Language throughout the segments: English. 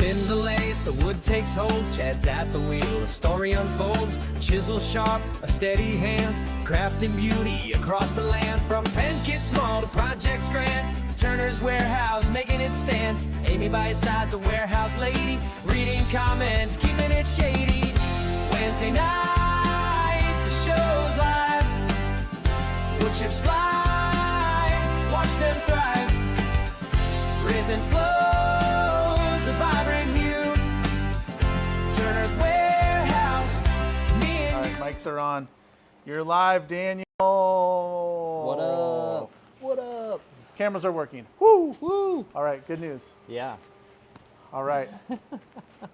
spin the lathe, the wood takes hold, Chad's at the wheel, a story unfolds, chisel sharp, a steady hand, crafting beauty across the land, from pen kit small to projects grand, Turner's warehouse making it stand, Amy by his side, the warehouse lady, reading comments, keeping it shady. Wednesday night, the show's live, wood chips fly, watch them thrive, risen flows, a vibrant hue, Turner's warehouse, me and you. All right, mics are on. You're live, Daniel. What up? What up? Cameras are working. Woo! Woo! All right, good news. Yeah, All right.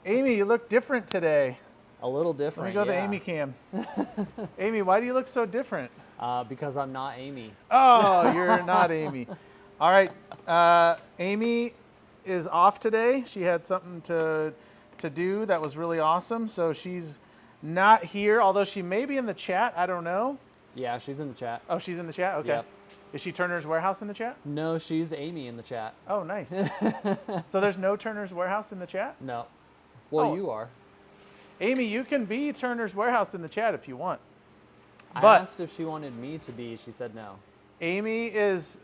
Amy, you look different today. a little different. Let me go to the yeah. Amy cam. Amy, why do you look so different? Because I'm not Amy. Oh, you're not Amy. All right. Amy is off today. She had something to do that was really awesome. So she's not here, although she may be in the chat. I don't know. Yeah, she's in the chat. Oh, she's in the chat? Okay. Yep. Is she Turner's Warehouse in the chat? No, she's Amy in the chat. Oh, nice. So there's no Turner's Warehouse in the chat? No. Well, Oh. you are. Amy, you can be Turner's Warehouse in the chat if you want. I But- asked if she wanted me to be. She said no. Amy is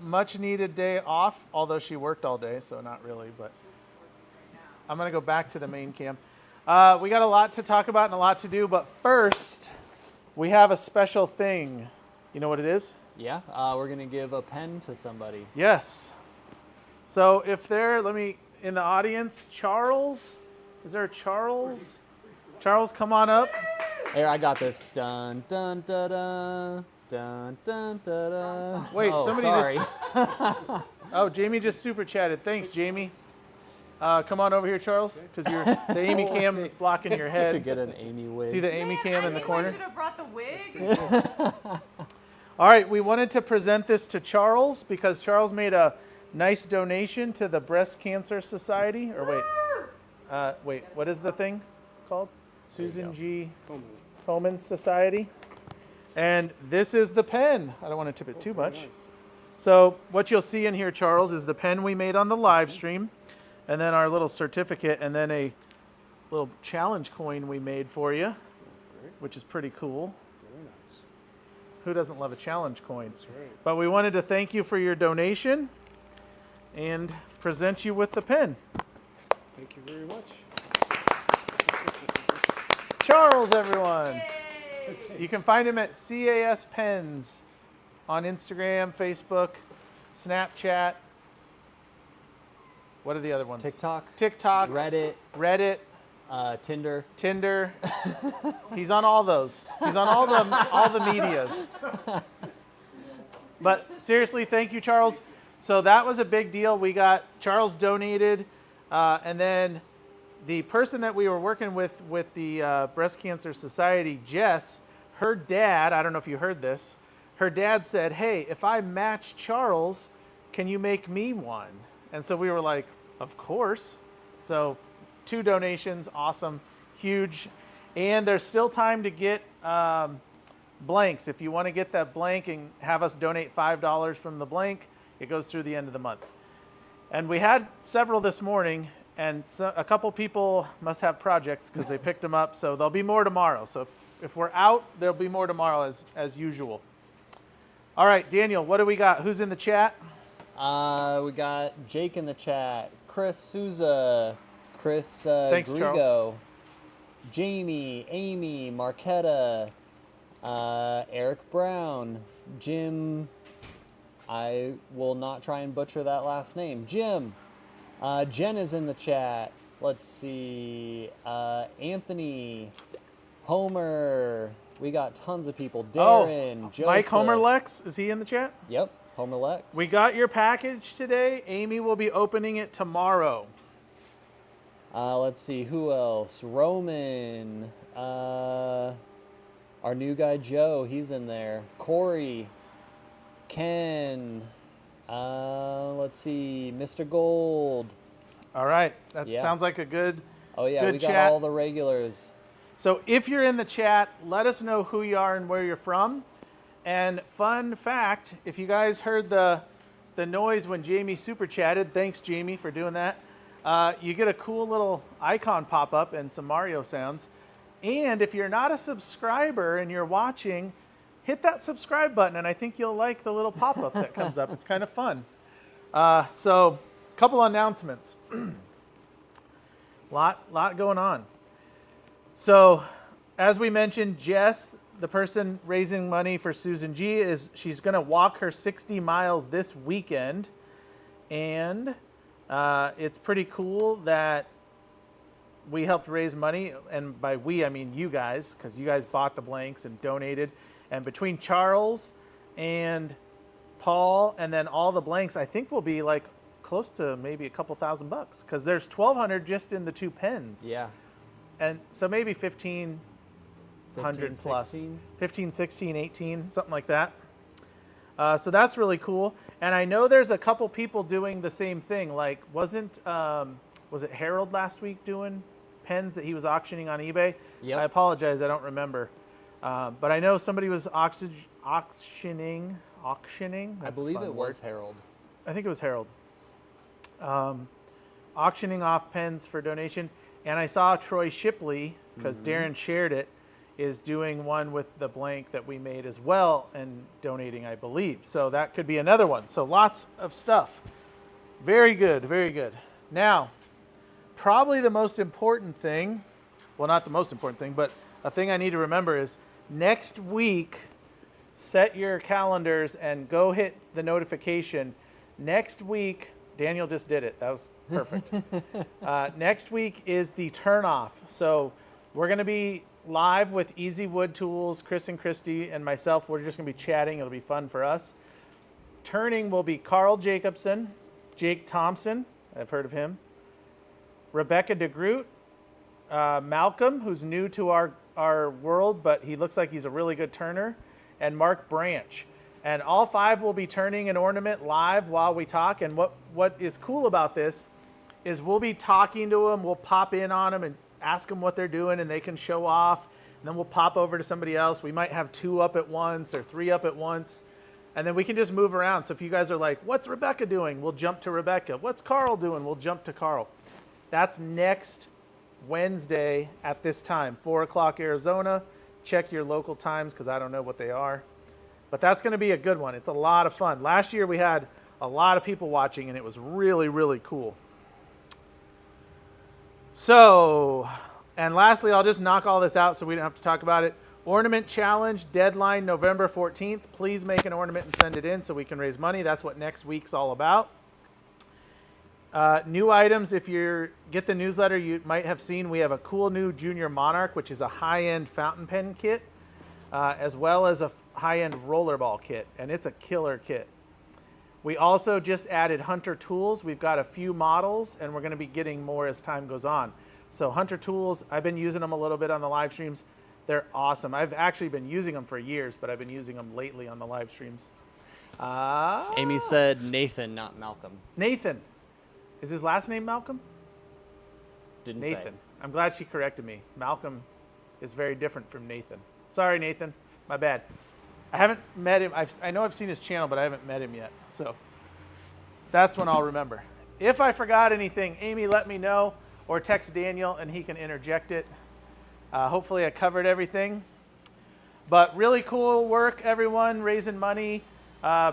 much needed day off, although she worked all day, so not really, but I'm gonna go back to the main cam. We got a lot to talk about and a lot to do, but first we have a special thing. You know what it is? Yeah, we're gonna give a pen to somebody. Yes. So if there, in the audience, Charles, is there a Charles? Charles, come on up. Here, I got this. Dun dun dun dun dun dun dun dun. Wait, oh, somebody sorry. just. Oh, Jamie just super chatted. Thanks, Jamie. Come on over here, Charles, because the Amy cam is blocking your To head. get an Amy wig. See the Amy cam in the corner? I should have brought the wig. All right, we wanted to present this to Charles because Charles made a nice donation to the Breast Cancer Society. Or wait, what is the thing called? Susan G. Komen Society. And this is the pen. I don't want to tip it too much. So what you'll see in here, Charles, is the pen we made on the live stream, and then our little certificate, and then a little challenge coin we made for you, which is pretty cool. Who doesn't love a challenge coin? That's right. But we wanted to thank you for your donation and present you with the pen. Thank you very much. Charles, everyone. You can find him at CAS Pens on Instagram, Facebook, Snapchat. What are the other ones? TikTok, Reddit, Tinder. Tinder. He's on all those. He's on all the medias. But seriously, thank you, Charles. So that was a big deal. Charles donated, and then the person that we were working with the Breast Cancer Society, Jess, her dad, I don't know if you heard this, her dad said, hey, if I match Charles, can you make me one? And so we were like, of course. So 2 donations, awesome, huge. And there's still time to get blanks. If you want to get that blank and have us donate $5 from the blank, it goes through the end of the month. And we had several this morning, and a couple people must have projects because they picked them up, so there'll be more tomorrow. So if we're out, there'll be more tomorrow as usual. All right, Daniel, what do we got? Who's in the chat? We got Jake in the chat, Chris Souza, Chris Thanks, Grigo, Charles. Jamie, Amy, Marquetta, Eric Brown, Jim. I will not try and butcher that last name. Jim. Jen is in the chat. Let's see. Anthony, Homer. We got tons of people. Darren, Joseph. Mike Homer Lex, is he in the chat? Yep, Homer Lex. We got your package today. Amy will be opening it tomorrow. Let's see, who else? Roman. Our new guy, Joe, he's in there. Corey. Ken. Let's see, Mr. Gold. All right, that Yeah. sounds like a good Oh, yeah, Good we chat. got all the regulars. So if you're in the chat, let us know who you are and where you're from. And fun fact, if you guys heard the noise when Jamie super chatted, thanks Jamie for doing that. you get a cool little icon pop up and some Mario sounds. And if you're not a subscriber and you're watching, hit that subscribe button, and I think you'll like the little pop up that comes up. It's kind of fun. So, a couple announcements. lot going on. So, as we mentioned, Jess, the person raising money for Susan G, she's going to walk her 60 miles this weekend, and it's pretty cool that we helped raise money, and by we I mean you guys, because you guys bought the blanks and donated. And between Charles and Paul and then all the blanks, I think will be like close to maybe a couple $1,000, because there's 1,200 just in the 2 pens. Yeah. And so maybe 1,500 plus. 16. 15, 16, 18, something like that. So that's really cool. And I know there's a couple people doing the same thing. Like, was it Harold last week doing pens that he was auctioning on eBay? Yep. I apologize, I don't remember. But I know somebody was auctioning. I believe it was Harold. I think it was Harold. Auctioning off pens for donation. And I saw Troy Shipley, because Darren shared it, is doing one with the blank that we made as well and donating, I believe. So that could be another one. So lots of stuff. Very good, very good. Now, probably the most important thing, well, not the most important thing, but a thing I need to remember is next week, set your calendars and go hit the notification. Next week, Daniel just did it. That was perfect. Next week is the turnoff. So we're going to be live with Easy Wood Tools, Chris and Christy and myself. We're just going to be chatting. It'll be fun for us. Turning will be Carl Jacobson, Jake Thompson. I've heard of him. Rebecca DeGroot, Malcolm, who's new to our world, but he looks like he's a really good turner, and Mark Branch. And all 5 will be turning an ornament live while we talk. And what is cool about this is we'll be talking to them. We'll pop in on them and ask them what they're doing, and they can show off. And then we'll pop over to somebody else. We might have 2 up at once or 3 up at once. And then we can just move around. So if you guys are like, what's Rebecca doing? We'll jump to Rebecca. What's Carl doing? We'll jump to Carl. That's next Wednesday at this time, 4 o'clock Arizona. Check your local times, because I don't know what they are. But that's going to be a good one. It's a lot of fun. Last year we had a lot of people watching, and it was really, really cool. So, and lastly, I'll just knock all this out so we don't have to talk about it. Ornament challenge, deadline November 14th. Please make an ornament and send it in so we can raise money. That's what next week's all about. New items, if you get the newsletter, you might have seen we have a cool new Junior Monarch, which is a high-end fountain pen kit, as well as a high-end rollerball kit, and it's a killer kit. We also just added Hunter tools. We've got a few models, and we're going to be getting more as time goes on. So Hunter tools, I've been using them a little bit on the live streams. They're awesome. I've actually been using them for years, but I've been using them lately on the live streams. Amy said Nathan, not Malcolm. Nathan. Is his last name Malcolm? Didn't Nathan. say. I'm glad she corrected me. Malcolm is very different from Nathan. Sorry, Nathan. My bad. I haven't met him. I know I've seen his channel, but I haven't met him yet. So that's when I'll remember. If I forgot anything, Amy, let me know, or text Daniel and he can interject it. Hopefully I covered everything. But really cool work, everyone, raising money.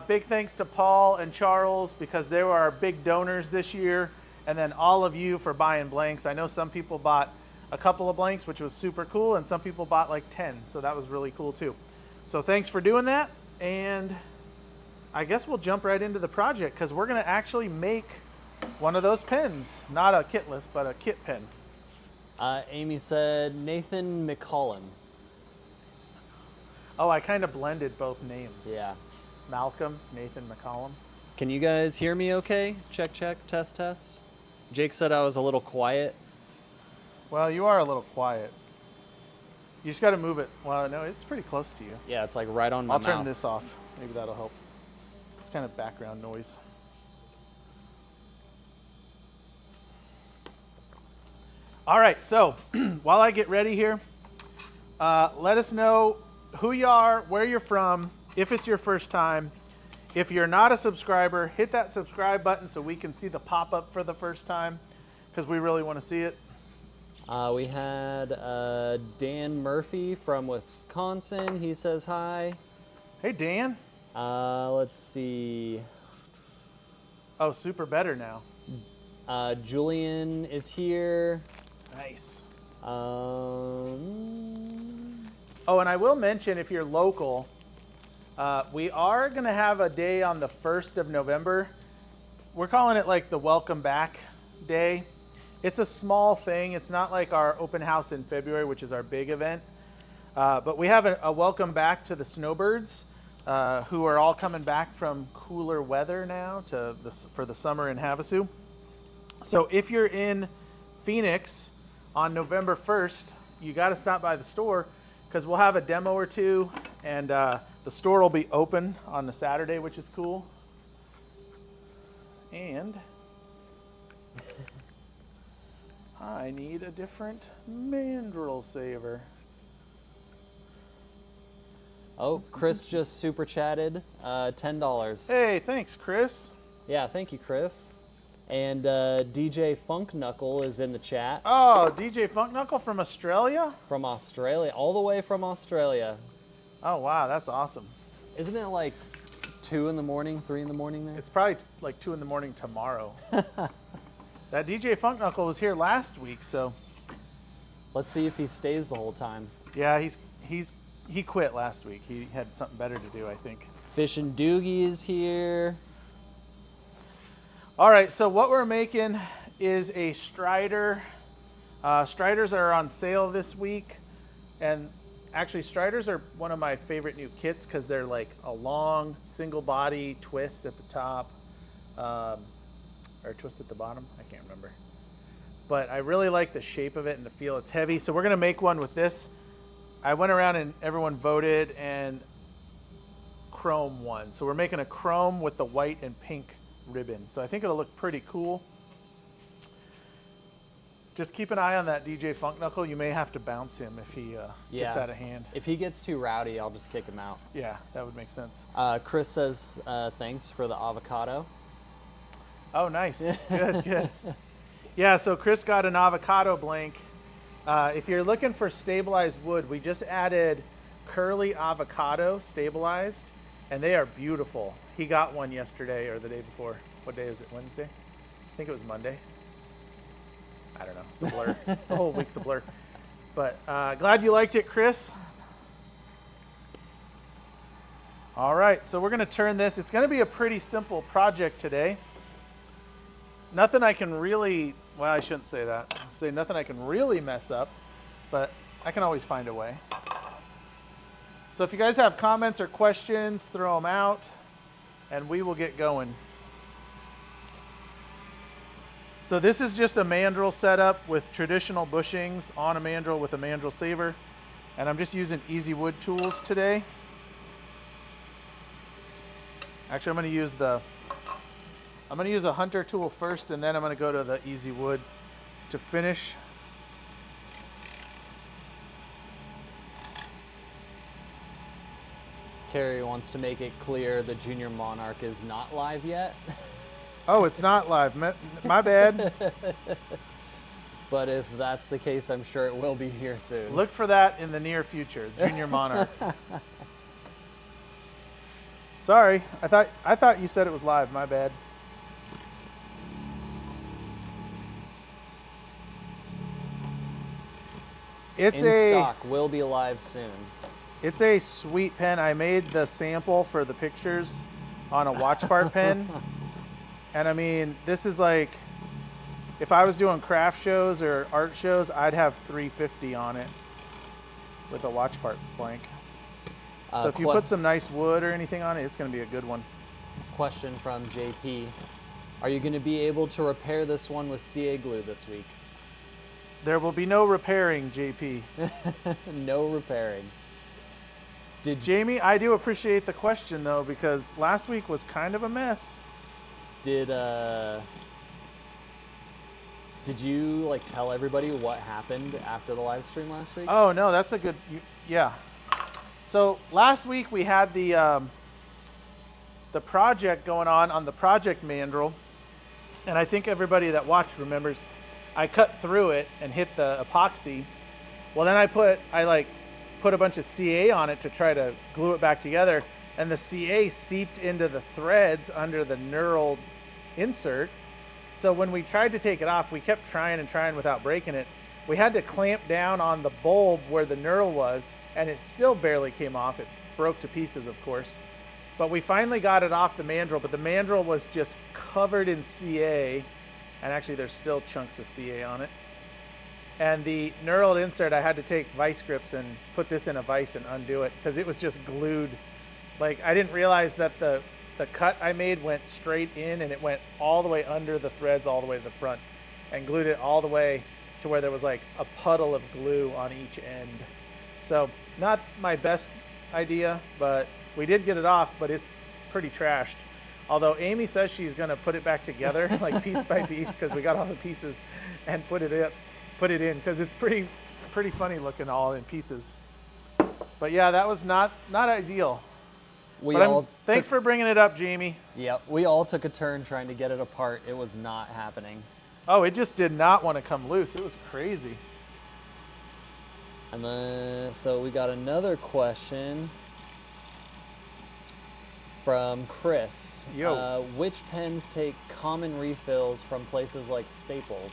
Big thanks to Paul and Charles, because they were our big donors this year. And then all of you for buying blanks. I know some people bought a couple of blanks, which was super cool, and some people bought like 10. So that was really cool too. So thanks for doing that. And I guess we'll jump right into the project, because we're going to actually make one of those pens. Not a kit list, but a kit pen. Amy said Nathan McCollum. Oh, I kind of blended both names. Yeah. Malcolm, Nathan McCollum. Can you guys hear me okay? Check, check, test, test. Jake said I was a little quiet. Well, you are a little quiet. You just got to move it. Well, no, it's pretty close to you. Yeah, it's like right on my I'll mouth. turn this off. Maybe that'll help. It's kind of background noise. All right, so while I get ready here, let us know who you are, where you're from, if it's your first time. If you're not a subscriber, hit that subscribe button so we can see the pop-up for the first time. because we really want to see it. We had Dan Murphy from Wisconsin. He says hi. Hey, Dan. Let's see. Oh, super better now. Julian is here. Nice. Um, Oh, and I will mention, if you're local, we are going to have a day on the 1st of November. We're calling it like the Welcome Back Day. It's a small thing. It's not like our open house in February, which is our big event. But we have a welcome back to the snowbirds, who are all coming back from cooler weather now for the summer in Havasu. So if you're in Phoenix on November 1st, you got to stop by the store, because we'll have a demo or two, and the store will be open on the Saturday, which is cool. And I need a different mandrel saver. oh, Chris just super chatted. $10. Hey, thanks, Chris. Yeah, thank you, Chris. And DJ Funk Knuckle is in the chat Oh, DJ Funk Knuckle from Australia? from Australia, all the way from Australia. Oh, wow, that's awesome. Isn't it like 2 in the morning, 3 in the morning there? It's probably like 2 in the morning tomorrow. That DJ Funk Knuckle was here last week, so Let's see if he stays the whole time. yeah, he quit last week. He had something better to do, I think. Fish and Doogie is here. All right, so what we're making is a Strider. Striders are on sale this week, and actually Striders are one of my favorite new kits because they're like a long single body twist at the top, or twist at the bottom. I can't remember, but I really like the shape of it and the feel. It's heavy, so we're gonna make one with this. I went around and everyone voted, and chrome won. So we're making a chrome with the white and pink ribbon. So I think it'll look pretty cool. Just keep an eye on that DJ Funk Knuckle. You may have to bounce him if he gets out of hand. If he gets too rowdy, I'll just kick him out. Yeah, that would make sense. Chris says thanks for the avocado. Oh, nice. Good, good. Yeah, so Chris got an avocado blank. If you're looking for stabilized wood, we just added curly avocado stabilized, and they are beautiful. He got one yesterday or the day before. What day is it? Wednesday? I think it was Monday. I don't know. It's a blur. The whole week's a blur. But glad you liked it, Chris. All right, so we're going to turn this. It's going to be a pretty simple project today. Nothing I can really, well, I shouldn't say that. Say nothing I can really mess up, but I can always find a way. So if you guys have comments or questions, throw them out, and we will get going. So this is just a mandrel setup with traditional bushings on a mandrel with a mandrel saver, and I'm just using easy wood tools today. Actually, I'm going to use a hunter tool first, and then I'm going to go to the easy wood to finish. Carrie wants to make it clear the Junior Monarch is not live yet. Oh, it's not live. My bad. But if that's the case, I'm sure it will be here soon. Look for that in the near future, Junior Monarch. Sorry, I thought you said it was live. My bad. It's In stock, will be live soon. It's a sweet pen. I made the sample for the pictures on a watch part pen. And I mean, this is like, if I was doing craft shows or art shows, I'd have 350 on it with a watch part blank. So if you put some nice wood or anything on it, it's going to be a good one. Question from JP. Are you going to be able to repair this one with CA glue this week? There will be no repairing, JP. No repairing. Jamie, I do appreciate the question though, because last week was kind of a mess. Did you like tell everybody what happened after the live stream last week? Oh no, that's a good, yeah. So last week we had the project going on the project mandrel, and I think everybody that watched remembers I cut through it and hit the epoxy. Well, then I put a bunch of CA on it to try to glue it back together, and the CA seeped into the threads under the knurled insert. So when we tried to take it off, we kept trying and trying without breaking it. We had to clamp down on the bulb where the knurl was, and it still barely came off. It broke to pieces, of course. But we finally got it off the mandrel, but the mandrel was just covered in CA, and actually there's still chunks of CA on it. And the knurled insert, I had to take vice grips and put this in a vise and undo it because it was just glued. Like, I didn't realize that the cut I made went straight in, and it went all the way under the threads all the way to the front, and glued it all the way to where there was like a puddle of glue on each end. So not my best idea, but we did get it off, but it's pretty trashed. Although Amy says she's gonna put it back together like piece by piece because we got all the pieces and put it in because it's pretty funny looking all in pieces. But yeah, that was not ideal. Thanks for bringing it up, Jamie. Yep, we all took a turn trying to get it apart. It was not happening. Oh, it just did not want to come loose. It was crazy. And then, so we got another question from Chris. Yo. Which pens take common refills from places like Staples?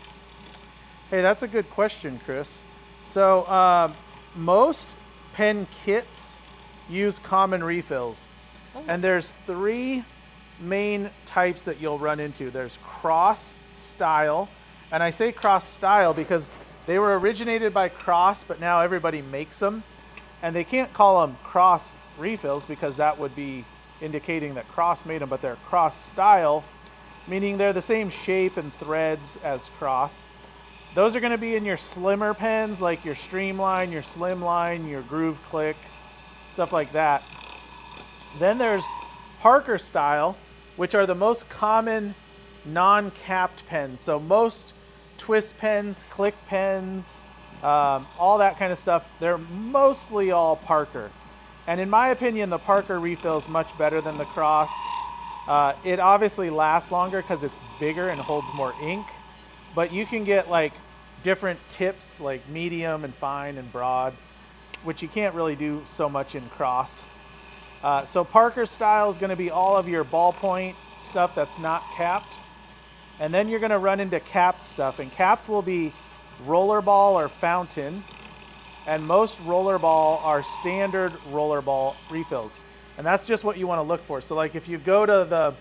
Hey, that's a good question, Chris. So most pen kits use common refills. And there's 3 main types that you'll run into. There's cross style. And I say cross style because they were originated by Cross, but now everybody makes them. And they can't call them cross refills because that would be indicating that Cross made them, but they're cross style, meaning they're the same shape and threads as Cross. Those are going to be in your slimmer pens, like your Streamline, your Slimline, your Groove Click, stuff like that. Then there's Parker style, which are the most common non-capped pens. So most twist pens, click pens, all that kind of stuff, they're mostly all Parker. And in my opinion, the Parker refill is much better than the Cross. It obviously lasts longer because it's bigger and holds more ink, but you can get like different tips like medium and fine and broad, which you can't really do so much in Cross. So Parker style is going to be all of your ballpoint stuff that's not capped. And then you're going to run into capped stuff. And capped will be rollerball or fountain. And most rollerball are standard rollerball refills. And that's just what you want to look for. So like if you go to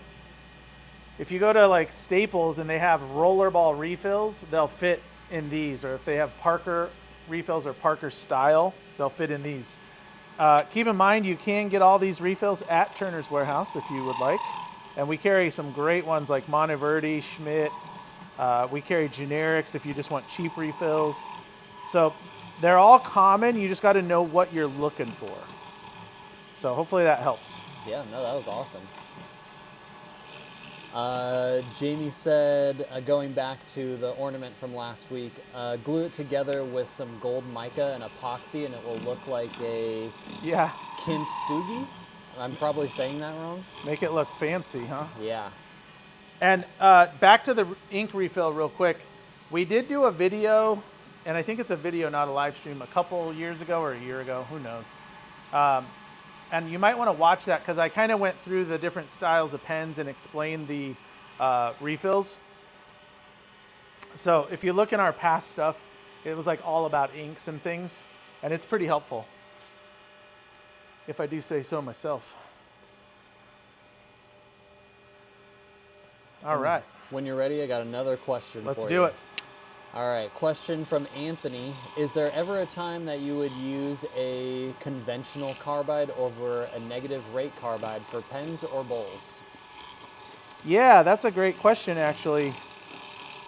like Staples and they have rollerball refills, they'll fit in these. Or if they have Parker refills or Parker style, they'll fit in these. Keep in mind, you can get all these refills at Turner's Warehouse if you would like. And we carry some great ones like Monteverdi, Schmidt. We carry generics if you just want cheap refills. So they're all common. You just got to know what you're looking for. So hopefully that helps. Yeah, no, that was awesome. Jamie said, going back to the ornament from last week, glue it together with some gold mica and epoxy and it will look like a kintsugi. I'm probably saying that wrong. Make it look fancy, huh? Yeah. And back to the ink refill real quick. We did do a video, and I think it's a video, not a live stream, a couple years ago or a year ago, who knows. And you might want to watch that because I kind of went through the different styles of pens and explained the refills. So if you look in our past stuff, it was like all about inks and things, and it's pretty helpful, if I do say so myself. All right. When you're ready, I got another question for you. Let's do it. All right, question from Anthony. Is there ever a time that you would use a conventional carbide over a negative rate carbide for pens or bowls? Yeah, that's a great question, actually.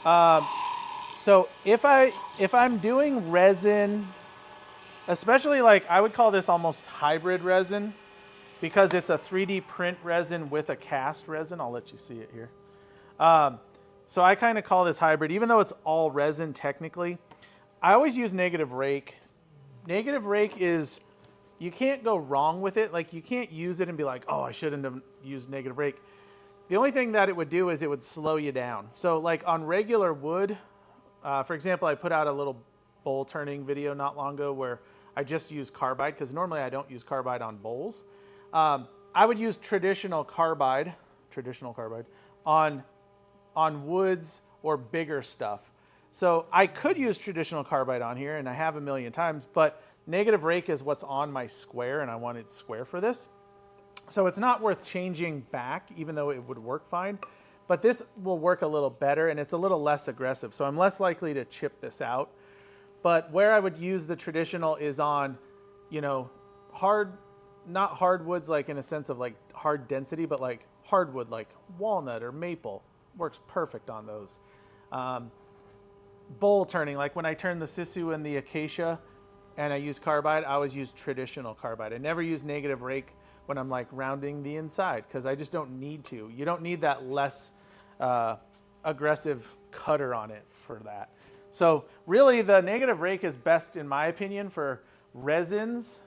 So if I'm doing resin, especially like I would call this almost hybrid resin because it's a 3D print resin with a cast resin. I'll let you see it here. So I kind of call this hybrid, even though it's all resin technically. I always use negative rake. Negative rake is, you can't go wrong with it. Like you can't use it and be like, oh, I shouldn't have used negative rake. The only thing that it would do is it would slow you down. So like on regular wood, For example, I put out a little bowl turning video not long ago where I just use carbide because normally I don't use carbide on bowls. I would use traditional carbide on woods or bigger stuff. So I could use traditional carbide on here, and I have a million times, but negative rake is what's on my square, and I wanted square for this. So it's not worth changing back, even though it would work fine. But this will work a little better, and it's a little less aggressive. So I'm less likely to chip this out. But where I would use the traditional is on, you know, not hardwoods like in a sense of like hard density, but like hardwood like walnut or maple. Works perfect on those. Bowl turning, like when I turn the sisu and the acacia and I use carbide, I always use traditional carbide. I never use negative rake when I'm like rounding the inside because I just don't need to. You don't need that less aggressive cutter on it for that. So really the negative rake is best in my opinion for resins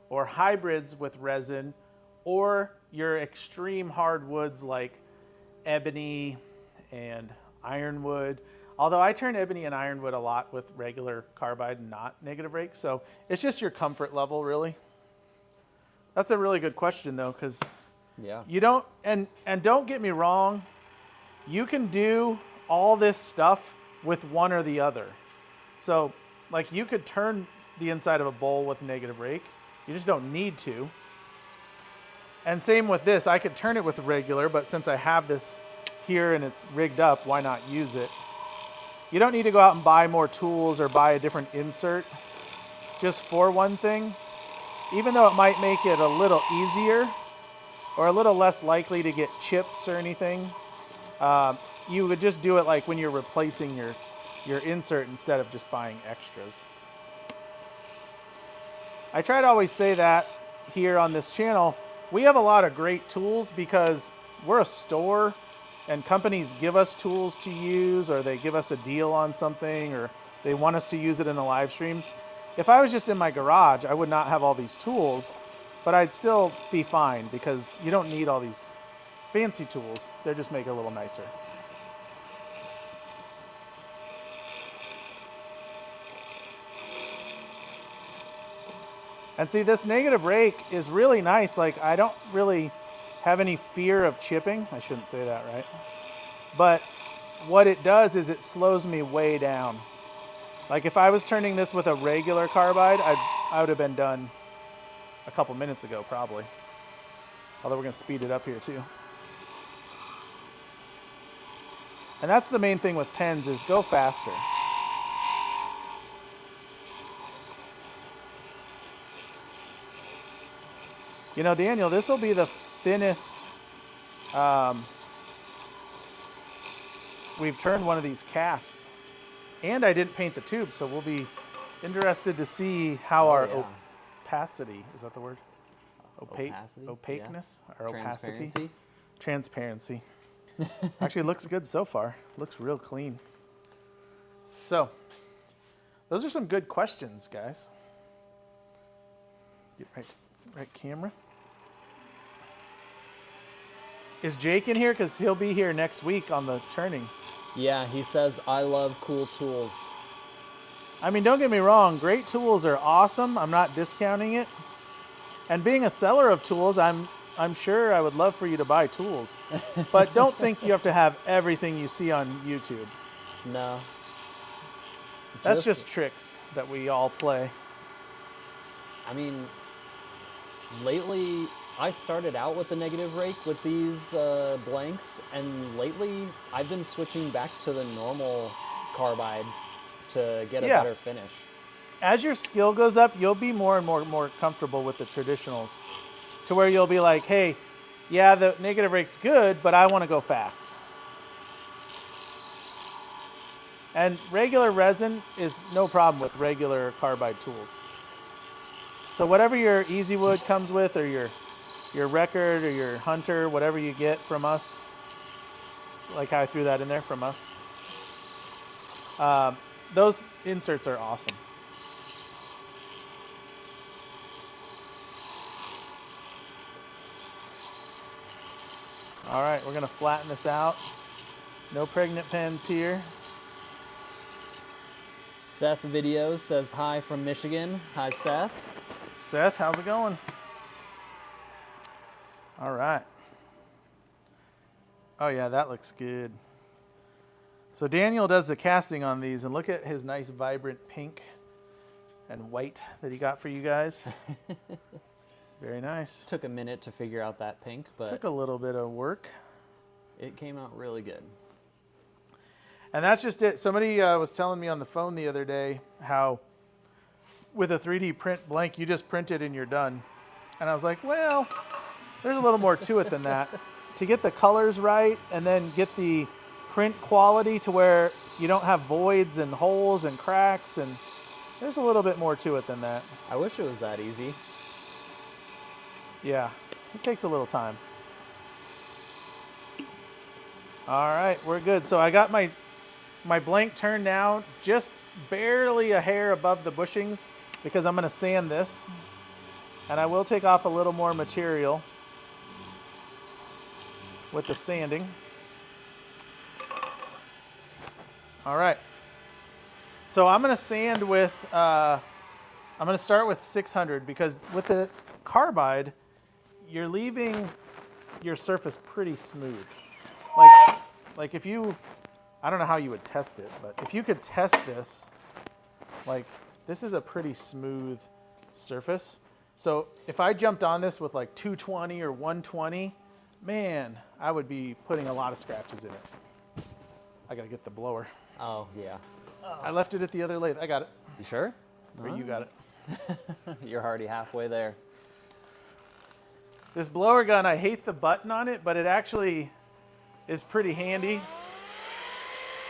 or hybrids with resin or your extreme hardwoods like ebony and ironwood. Although I turn ebony and ironwood a lot with regular carbide and not negative rake. So it's just your comfort level really. That's a really good question though, because you don't, and don't get me wrong, you can do all this stuff with one or the other. So like you could turn the inside of a bowl with negative rake. You just don't need to. And same with this, I could turn it with regular, but since I have this here and it's rigged up, why not use it? You don't need to go out and buy more tools or buy a different insert just for one thing. Even though it might make it a little easier or a little less likely to get chips or anything, you would just do it like when you're replacing your insert instead of just buying extras. I try to always say that here on this channel, we have a lot of great tools because we're a store and companies give us tools to use or they give us a deal on something or they want us to use it in the live streams. If I was just in my garage, I would not have all these tools, but I'd still be fine because you don't need all these fancy tools. They just make it a little nicer. And see, this negative rake is really nice. Like, I don't really have any fear of chipping. I shouldn't say that, right? But what it does is it slows me way down. Like if I was turning this with a regular carbide, I would have been done a couple minutes ago, probably. Although we're gonna speed it up here too. And that's the main thing with pens is go faster. You know, Daniel, this will be the thinnest we've turned one of these casts. And I didn't paint the tube, so we'll be interested to see how our opacity, is that the word? Opaqueness? Or opacity? Transparency. Actually, it looks good so far. Looks real clean. So, those are some good questions, guys. Get right camera. Is Jake in here? Because he'll be here next week on the turning. Yeah, he says, I love cool tools. I mean, don't get me wrong. Great tools are awesome. I'm not discounting it. And being a seller of tools, I'm sure I would love for you to buy tools. But don't think you have to have everything you see on YouTube. No. That's just tricks that we all play. I mean, lately, I started out with the negative rake with these blanks, and lately I've been switching back to the normal carbide to get a better finish. As your skill goes up, you'll be more and more comfortable with the traditionals to where you'll be like, hey, yeah, the negative rake's good, but I want to go fast. And regular resin is no problem with regular carbide tools. So whatever your Easy Wood comes with or your Record or your Hunter, whatever you get from us, like how I threw that in there from us, those inserts are awesome. All right, we're gonna flatten this out. No pregnant pens here. Seth Videos says hi from Michigan. Hi, Seth. Seth, how's it going? All right. Oh yeah, that looks good. So Daniel does the casting on these, and look at his nice vibrant pink and white that he got for you guys. Very nice. Took a minute to figure out that pink, but Took a little bit of work. it came out really good. And that's just it. Somebody was telling me on the phone the other day how with a 3D print blank, you just print it and you're done. And I was like, well, there's a little more to it than that. To get the colors right and then get the print quality to where you don't have voids and holes and cracks, and there's a little bit more to it than that. I wish it was that easy. Yeah, it takes a little time. All right, we're good. So I got my blank turned now just barely a hair above the bushings because I'm going to sand this, and I will take off a little more material with the sanding. All right. So I'm going to sand with, I'm going to start with 600 because with the carbide, you're leaving your surface pretty smooth. Like if you, I don't know how you would test it, but if you could test this, like this is a pretty smooth surface. So if I jumped on this with like 220 or 120, man, I would be putting a lot of scratches in it. I gotta get the blower. Oh, yeah. I left it at the other lathe. I got it. You sure? Or you got it. You're already halfway there. This blower gun, I hate the button on it, but it actually is pretty handy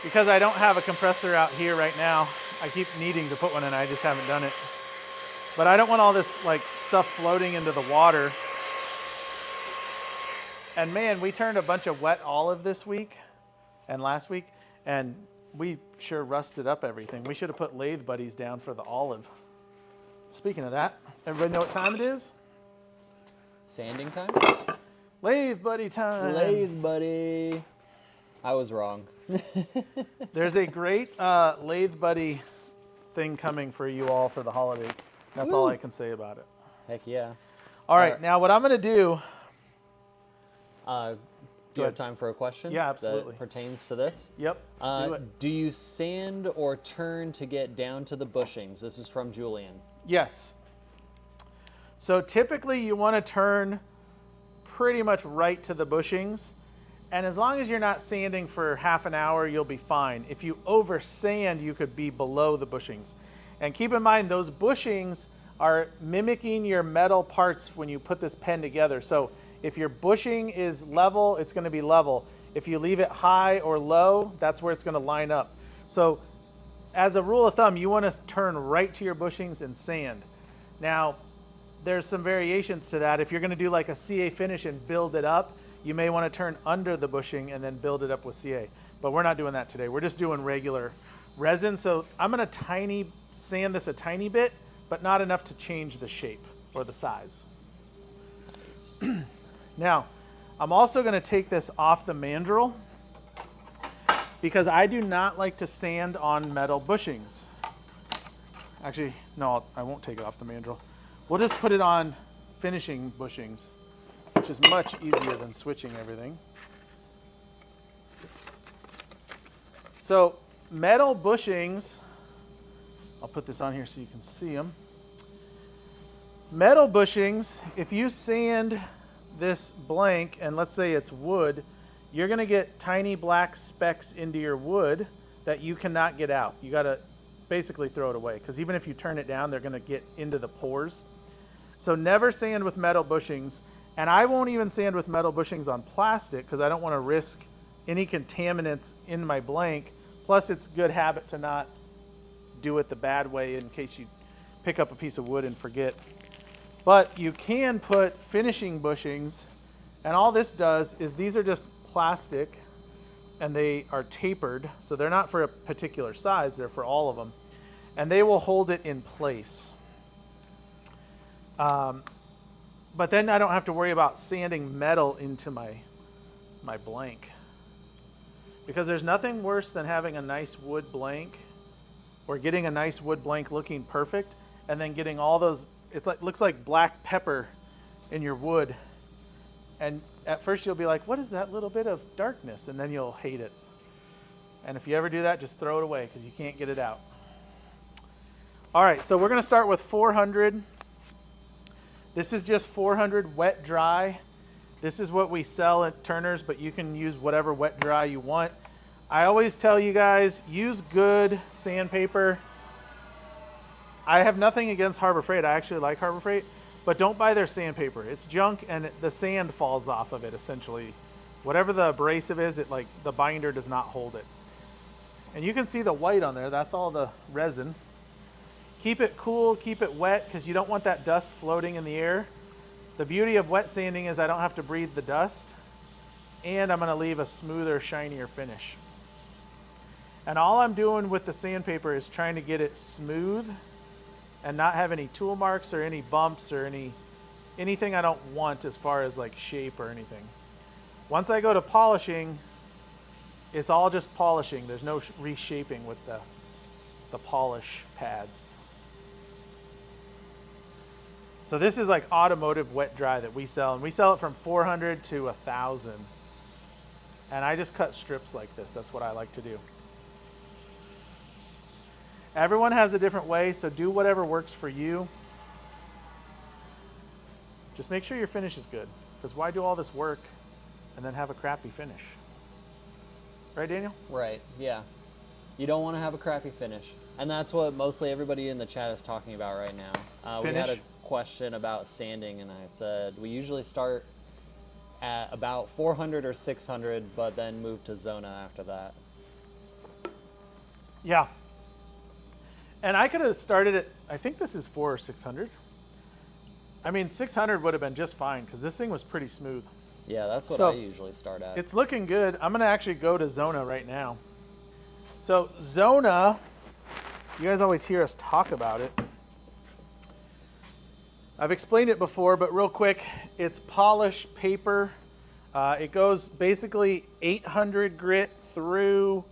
because I don't have a compressor out here right now. I keep needing to put one in, I just haven't done it. But I don't want all this like stuff floating into the water. And man, we turned a bunch of wet olive this week and last week, and we sure rusted up everything. We should have put lathe buddies down for the olive. Speaking of that, everybody know what time it is? Sanding time? Lathe buddy time. Lathe buddy. I was wrong. There's a great lathe buddy thing coming for you all for the holidays. That's all I can say about it. Heck yeah. All right, now what I'm going to do. Do you have time for a question? Yeah, absolutely. That pertains to this? Yep. Do it. Do you sand or turn to get down to the bushings? This is from Julian. Yes. So typically you want to turn pretty much right to the bushings. And as long as you're not sanding for half an hour, you'll be fine. If you over sand, you could be below the bushings. And keep in mind, those bushings are mimicking your metal parts when you put this pen together. So if your bushing is level, it's going to be level. If you leave it high or low, that's where it's going to line up. So as a rule of thumb, you want to turn right to your bushings and sand. Now, there's some variations to that. If you're going to do like a CA finish and build it up, you may want to turn under the bushing and then build it up with CA. But we're not doing that today. We're just doing regular resin. So I'm going to sand this a tiny bit, but not enough to change the shape or the size. Nice. Now, I'm also going to take this off the mandrel because I do not like to sand on metal bushings. Actually, no, I won't take it off the mandrel. We'll just put it on finishing bushings, which is much easier than switching everything. So metal bushings, I'll put this on here so you can see them. Metal bushings, if you sand this blank, and let's say it's wood, you're going to get tiny black specks into your wood that you cannot get out. You got to basically throw it away because even if you turn it down, they're going to get into the pores. So never sand with metal bushings, and I won't even sand with metal bushings on plastic because I don't want to risk any contaminants in my blank. Plus, it's good habit to not do it the bad way in case you pick up a piece of wood and forget. But you can put finishing bushings, and all this does is these are just plastic and they are tapered, so they're not for a particular size, they're for all of them, and they will hold it in place. But then I don't have to worry about sanding metal into my blank, because there's nothing worse than having a nice wood blank or getting a nice wood blank looking perfect, and then getting all those, looks like black pepper in your wood. And at first you'll be like, what is that little bit of darkness? And then you'll hate it. And if you ever do that, just throw it away because you can't get it out. All right, so we're going to start with 400. This is just 400 wet dry. This is what we sell at Turner's, but you can use whatever wet dry you want. I always tell you guys, use good sandpaper. I have nothing against Harbor Freight. I actually like Harbor Freight, but don't buy their sandpaper. It's junk and the sand falls off of it essentially. Whatever the abrasive is, the binder does not hold it. And you can see the white on there. That's all the resin. Keep it cool, keep it wet, because you don't want that dust floating in the air. The beauty of wet sanding is I don't have to breathe the dust, and I'm going to leave a smoother, shinier finish. And all I'm doing with the sandpaper is trying to get it smooth and not have any tool marks or any bumps or anything I don't want as far as like shape or anything. Once I go to polishing, it's all just polishing. There's no reshaping with the polish pads. So this is like automotive wet dry that we sell, and we sell it from 400 to 1,000. And I just cut strips like this. That's what I like to do. Everyone has a different way, so do whatever works for you. Just make sure your finish is good, because why do all this work and then have a crappy finish? Right, Daniel? Right, yeah. You don't want to have a crappy finish. And that's what mostly everybody in the chat is talking about right now. We had a question about sanding, and I said we usually start at about 400 or 600, but then move to Zona after that. Yeah. And I could have started at, I think this is 400 or 600. I mean, 600 would have been just fine because this thing was pretty smooth. Yeah, that's what So, I usually start at. It's looking good. I'm going to actually go to Zona right now. So Zona, you guys always hear us talk about it. I've explained it before, but real quick, it's polished paper. It goes basically 800 grit through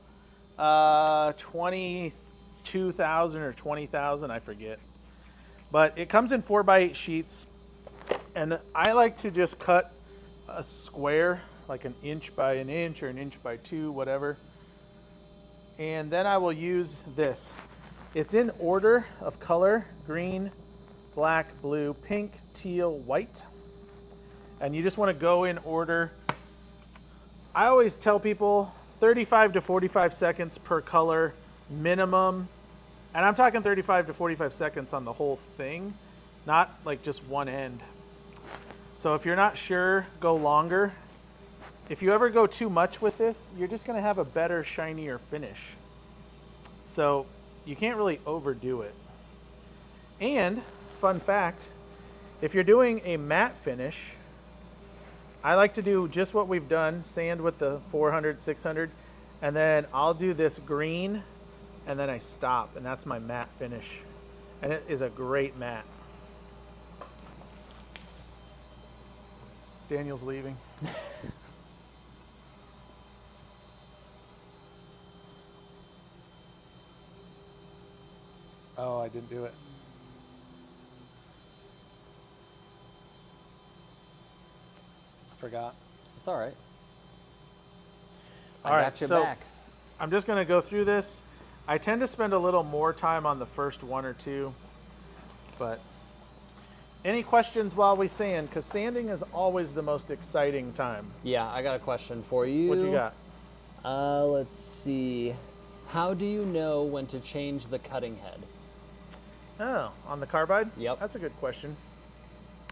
22,000 or 20,000, I forget. But it comes in 4x8 sheets, and I like to just cut a square, like an inch by an inch or an inch by 2, whatever. And then I will use this. It's in order of color: green, black, blue, pink, teal, white. And you just want to go in order. I always tell people 35 to 45 seconds per color minimum. And I'm talking 35 to 45 seconds on the whole thing, not like just one end. So if you're not sure, go longer. If you ever go too much with this, you're just going to have a better, shinier finish. So you can't really overdo it. And, fun fact, if you're doing a matte finish, I like to do just what we've done, sand with the 400, 600, and then I'll do this green, and then I stop, and that's my matte finish. And it is a great matte. Daniel's leaving. Oh, I didn't do it. I forgot. It's all right. All I right, got your so back. I'm just going to go through this. I tend to spend a little more time on the first one or two, but any questions while we sand? Because sanding is always the most exciting time. Yeah, I got a question for you. What you got? Let's see. How do you know when to change the cutting head? Oh, on the carbide? Yep. That's a good question.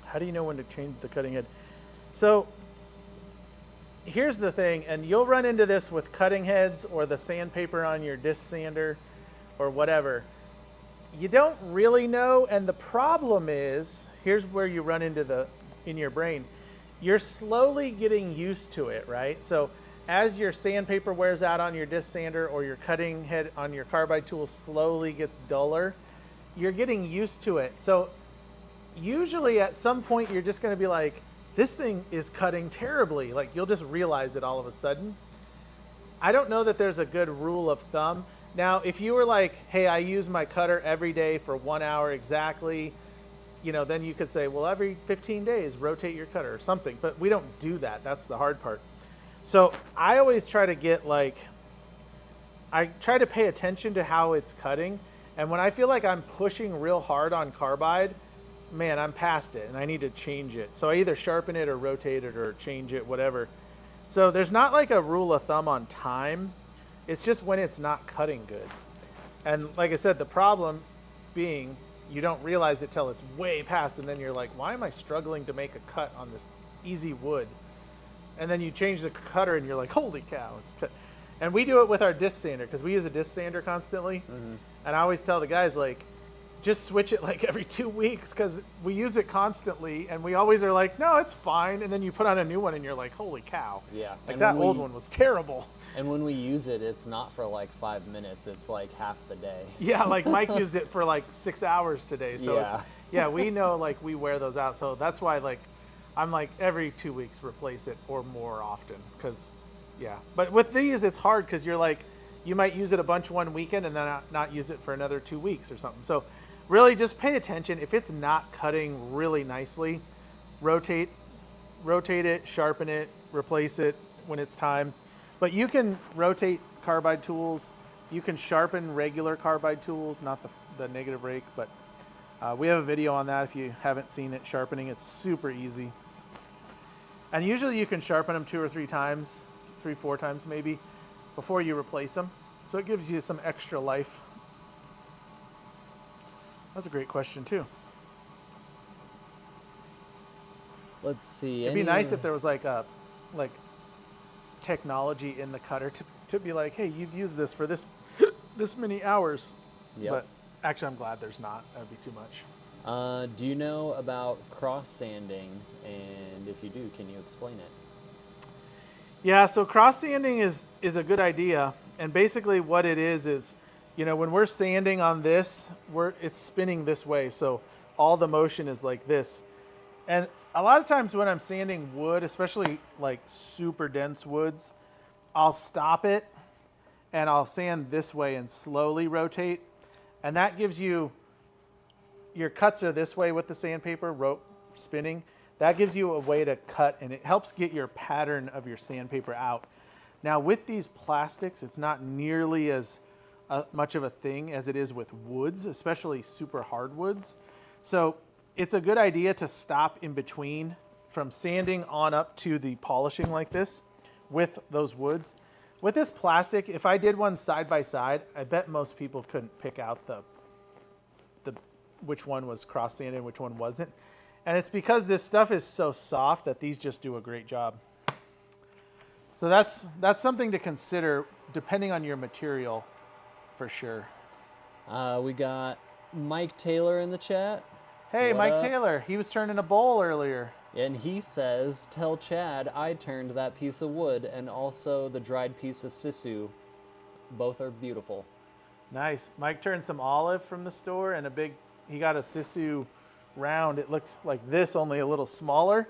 How do you know when to change the cutting head? So here's the thing, and you'll run into this with cutting heads or the sandpaper on your disc sander or whatever. You don't really know, and the problem is, here's where you run into in your brain. You're slowly getting used to it, right? So as your sandpaper wears out on your disc sander or your cutting head on your carbide tool slowly gets duller, you're getting used to it. So usually at some point you're just going to be like, this thing is cutting terribly. Like, you'll just realize it all of a sudden. I don't know that there's a good rule of thumb. Now, if you were like, hey, I use my cutter every day for 1 hour exactly, then you could say, well, every 15 days, rotate your cutter or something. But we don't do that. That's the hard part. So I always try to I try to pay attention to how it's cutting. And when I feel like I'm pushing real hard on carbide, man, I'm past it and I need to change it. So I either sharpen it or rotate it or change it, whatever. So there's not like a rule of thumb on time. It's just when it's not cutting good. And like I said, the problem being you don't realize it till it's way past, and then you're like, why am I struggling to make a cut on this easy wood? And then you change the cutter and you're like, holy cow, it's cut. And we do it with our disc sander because we use a disc sander constantly. Mm-hmm. And I always tell the guys, like, just switch it like every 2 weeks because we use it constantly and we always are like, no, it's fine. And then you put on a new one and you're like, holy cow. Yeah. Like and that old one was terrible. And when we use it, it's not for like 5 minutes. It's like half the day. Yeah, like Mike used it for like 6 hours today. So yeah. we know like we wear those out. So that's why like I'm like every 2 weeks replace it or more often because But with these, it's hard because you're like, you might use it a bunch one weekend and then not use it for another 2 weeks or something. So really just pay attention. If it's not cutting really nicely, rotate it, sharpen it, replace it when it's time. But you can rotate carbide tools. You can sharpen regular carbide tools, not the negative rake, but we have a video on that if you haven't seen it, sharpening. It's super easy. And usually you can sharpen them 2 or 3 times, 3-4 times maybe, before you replace them. So it gives you some extra life. That's a great question too. Let's see. It'd be nice if there was like technology in the cutter to be like, hey, you've used this for this many hours. Yep. But actually, I'm glad there's not. That would be too much. Do you know about cross sanding? And if you do, can you explain it? Yeah, so cross sanding is a good idea. And basically what it is, when we're sanding on this, it's spinning this way. So all the motion is like this. And a lot of times when I'm sanding wood, especially like super dense woods, I'll stop it and I'll sand this way and slowly rotate. And that gives you, your cuts are this way with the sandpaper, spinning. That gives you a way to cut and it helps get your pattern of your sandpaper out. Now with these plastics, it's not nearly as much of a thing as it is with woods, especially super hardwoods. So it's a good idea to stop in between from sanding on up to the polishing like this with those woods. With this plastic, if I did one side by side, I bet most people couldn't pick out which one was cross sanded and which one wasn't. And it's because this stuff is so soft that these just do a great job. So that's something to consider depending on your material for sure. We got Mike Taylor in the chat. Hey, What Mike up? Taylor, he was turning a bowl earlier. And he says, tell Chad I turned that piece of wood and also the dried piece of sisu. Both are beautiful. Nice. Mike turned some olive from the store and he got a sisu round. It looked like this, only a little smaller,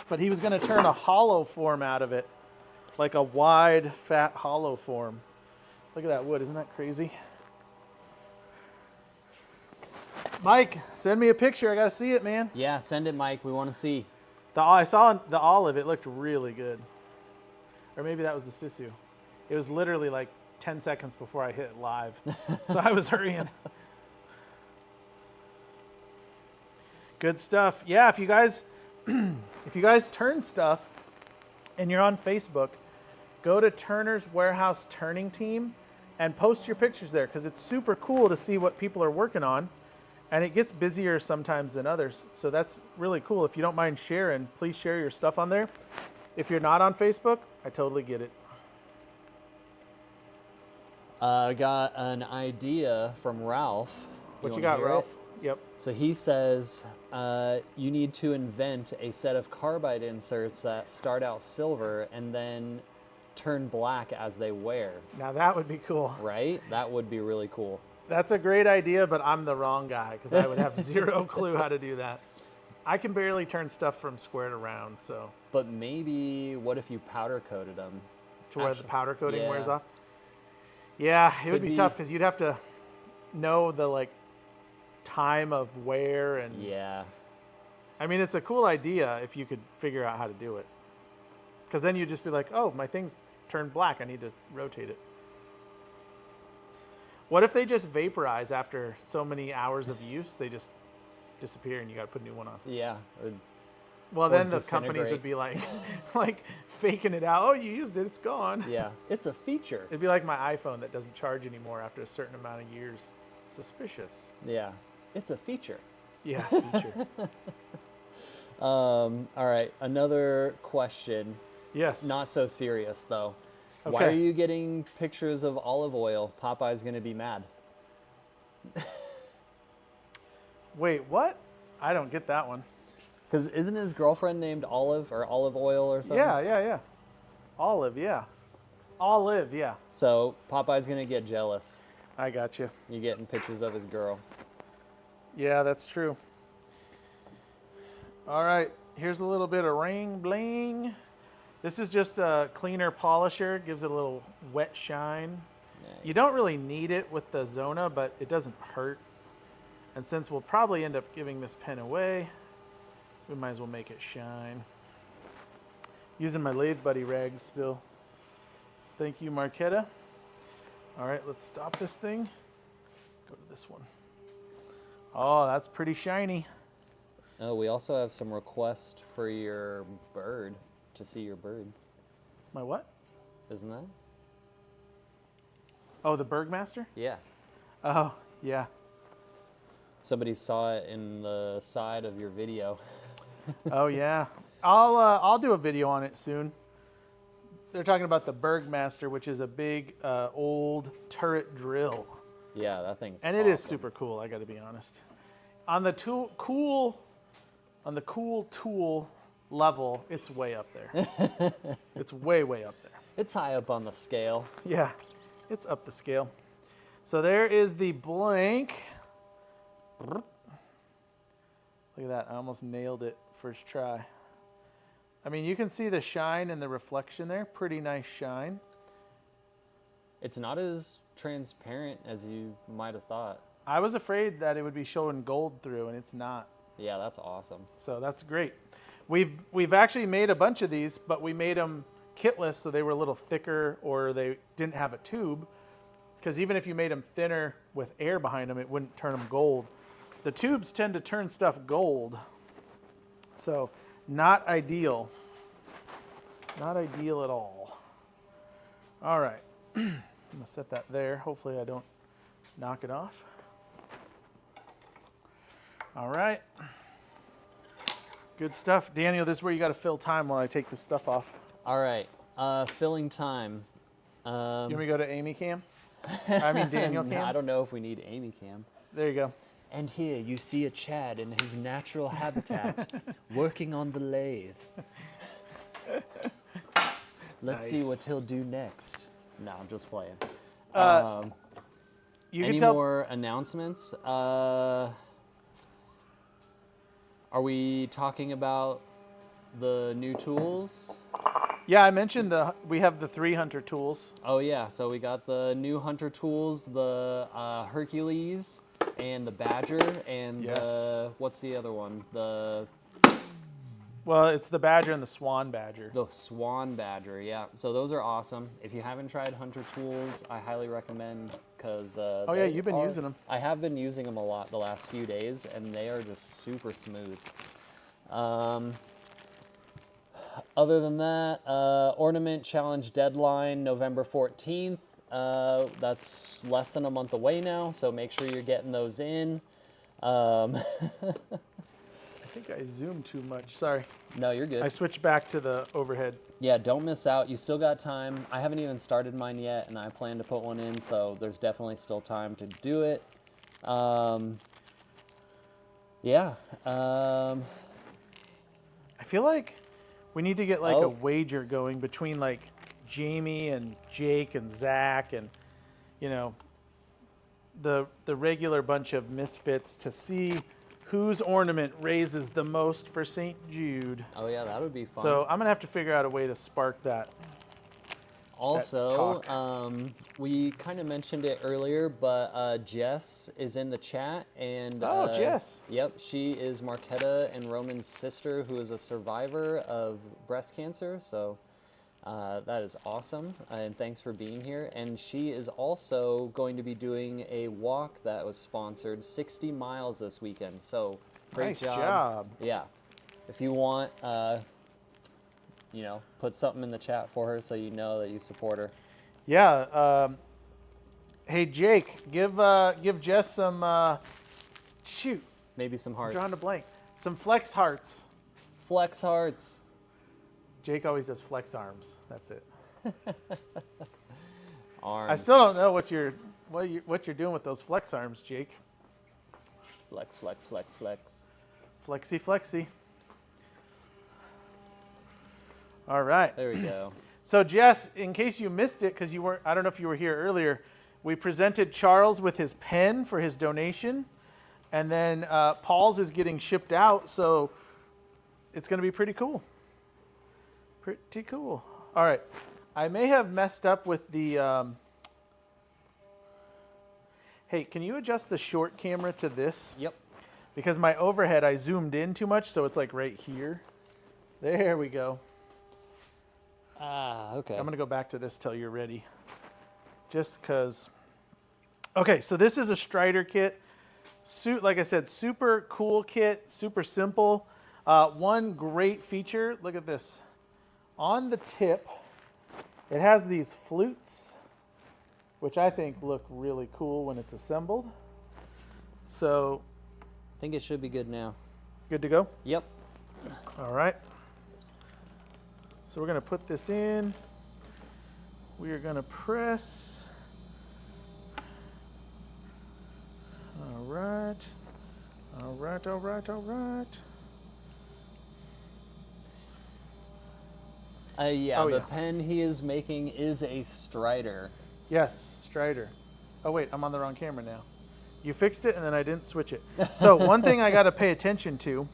but he was going to turn a hollow form out of it, like a wide, fat hollow form. Look at that wood. Isn't that crazy? Mike, send me a picture. I got to see it, man. Yeah, send it, Mike. We want to see. I saw the olive. It looked really good. Or maybe that was the sisu. It was literally like 10 seconds before I hit live. So I was hurrying. Good stuff. Yeah, if you guys turn stuff and you're on Facebook, go to Turner's Warehouse Turning Team and post your pictures there because it's super cool to see what people are working on. And it gets busier sometimes than others. So that's really cool. If you don't mind sharing, please share your stuff on there. If you're not on Facebook, I totally get it. I got an idea from Ralph. What you wanna got, hear Ralph? it? Yep. So he says you need to invent a set of carbide inserts that start out silver and then turn black as they wear. Now that would be cool. Right? That would be really cool. That's a great idea, but I'm the wrong guy because I would have zero clue how to do that. I can barely turn stuff from square to round, so. But maybe, what if you powder coated them? To where the powder coating wears off? Yeah, it would Could be be- tough because you'd have to know the like time of wear and. Yeah. I mean, it's a cool idea if you could figure out how to do it. Because then you'd just be like, oh, my thing's turned black. I need to rotate it. What if they just vaporize after so many hours of use? They just disappear and you got to put a new one on. Yeah. Well, Or then the companies disintegrate. would be like, like faking it out. Oh, you used it. It's gone. Yeah. It's a feature. It'd be like my iPhone that doesn't charge anymore after a certain amount of years. Suspicious. Yeah. It's a feature. Yeah, feature. All right. Another question. Yes. Not so serious though. Why Okay. are you getting pictures of olive oil? Popeye's gonna be mad. Wait, what? I don't get that one. Cause isn't his girlfriend named Olive or Olive Oil or something? Yeah. Olive, yeah. Olive, yeah. So Popeye's gonna get jealous. I got you. You getting pictures of his girl. Yeah, that's true. All right, here's a little bit of ring bling. This is just a cleaner polisher. Gives it a little wet shine. You don't really need it with the Zona, but it doesn't hurt. And since we'll probably end up giving this pen away, we might as well make it shine. Using my Lathe Buddy rags still. Thank you, Marquetta. All right, let's stop this thing. Go to this one. Oh, that's pretty shiny. Oh, we also have some requests for your bird, to see your bird. My what? Isn't that? Oh, the Bergmaster? Yeah. Oh, yeah. Somebody saw it in the side of your video. Oh, yeah. I'll do a video on it soon. They're talking about the Bergmaster, which is a big old turret drill. Yeah, that thing's And it is awesome. super cool, I got to be honest. On the cool tool level, it's way up there. It's way up there. It's high up on the scale. Yeah, it's up the scale. So there is the blank. Look at that, I almost nailed it first try. I mean, you can see the shine and the reflection there. Pretty nice shine. It's not as transparent as you might have thought. I was afraid that it would be showing gold through, and it's not. Yeah, that's awesome. So that's great. We've actually made a bunch of these, but we made them kitless, so they were a little thicker, or they didn't have a tube. Because even if you made them thinner with air behind them, it wouldn't turn them gold. The tubes tend to turn stuff gold. So not ideal. Not ideal at all. All right. I'm gonna set that there. Hopefully I don't knock it off. All right. Good stuff. Daniel, this is where you got to fill time while I take this stuff off. All right, filling time. You want me to go to Amy cam? I mean Daniel cam? I don't know if we need Amy cam. There you go. And here you see a Chad in his natural habitat, working on the lathe. Let's see Nice. what he'll do next. No, I'm just playing. You Any can tell. more announcements? Are we talking about the new tools? Yeah, I mentioned we have the 3 hunter tools. Oh yeah, so we got the new hunter tools, the Hercules and the Badger and Yes. what's the other one? Well, it's the Badger and the Swan Badger. The Swan Badger, yeah. So those are awesome. If you haven't tried hunter tools, I highly recommend because Oh yeah, you've been using them. I have been using them a lot the last few days, and they are just super smooth. Other than that, Ornament Challenge deadline, November 14th. That's less than a month away now, so make sure you're getting those in. I think I zoomed too much. Sorry. No, you're good. I switched back to the overhead. Yeah, don't miss out. You still got time. I haven't even started mine yet, and I plan to put one in, so there's definitely still time to do it. Yeah. I feel like we need to get like Oh. a wager going between like Jamie and Jake and Zach and, you know, the regular bunch of misfits to see whose ornament raises the most for St. Jude. Oh, yeah, that would be fun. So I'm gonna have to figure out a way to spark that. Also, talk. we kind of mentioned it earlier, but Jess is in the chat, and Oh, Jess. Yep, she is Marquetta and Roman's sister, who is a survivor of breast cancer. So that is awesome, and thanks for being here. And she is also going to be doing a walk that was sponsored, 60 miles this weekend. So great Nice job. Yeah, if you want. Put something in the chat for her so you know that you support her. Yeah. Hey, Jake, give Jess some, shoot, Maybe some I'm hearts. drawing a blank. Some flex hearts. Flex hearts. Jake always does flex arms. That's it. Arms. I still don't know what you're doing with those flex arms, Jake. Flex, flex, flex, flex. Flexy, flexy. All right. There we go. So Jess, in case you missed it, because I don't know if you were here earlier, we presented Charles with his pen for his donation, and then Paul's is getting shipped out, so it's going to be pretty cool. Pretty cool. All right. I may have messed up with the... Hey, can you adjust the short camera to this? Yep. Because my overhead, I zoomed in too much, so it's like right here. There we go. Okay. I'm going to go back to this till you're ready. Just because. Okay, so this is a Strider kit. Like I said, super cool kit, super simple. One great feature, look at this. On the tip, it has these flutes, which I think look really cool when it's assembled. So, I think it should be good now. good to go? Yep. All right. So we're going to put this in. We are going to press. All right. All right, all right, all right. Yeah, Oh, the yeah. pen he is making is a Strider. Yes, Strider. Oh, wait, I'm on the wrong camera now. You fixed it and then I didn't switch it. So one thing I got to pay attention to,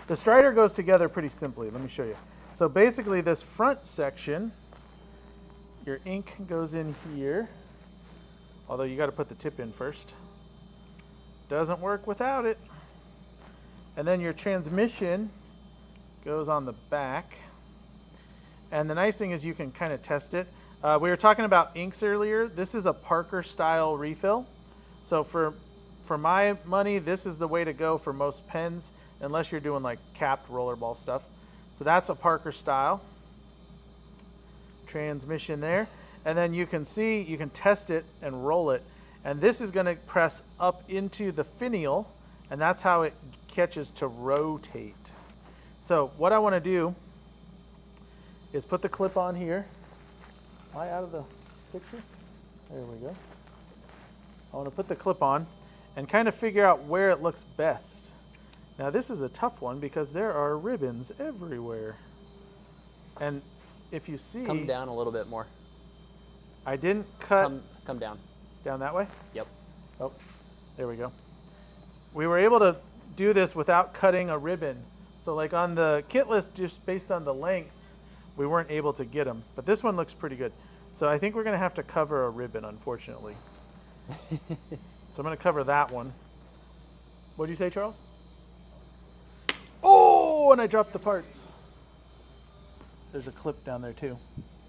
the Strider goes together pretty simply. Let me show you. So basically this front section, your ink goes in here, although you got to put the tip in first. Doesn't work without it. And then your transmission goes on the back. And the nice thing is you can kind of test it. We were talking about inks earlier. This is a Parker style refill. So for my money, this is the way to go for most pens, unless you're doing like capped rollerball stuff. So that's a Parker style transmission there. And then you can see, you can test it and roll it. And this is going to press up into the finial, and that's how it catches to rotate. So what I want to do is put the clip on here. Am I out of the picture? There we go. I want to put the clip on and kind of figure out where it looks best. Now this is a tough one because there are ribbons everywhere. And if you see... Come down a little bit more. I didn't cut... Come down. Down that way? Yep. Oh, there we go. We were able to do this without cutting a ribbon. So like on the kit list, just based on the lengths, we weren't able to get them. But this one looks pretty good. So I think we're going to have to cover a ribbon, unfortunately. So I'm going to cover that one. What'd you say, Charles? Oh, and I dropped the parts. There's a clip down there too.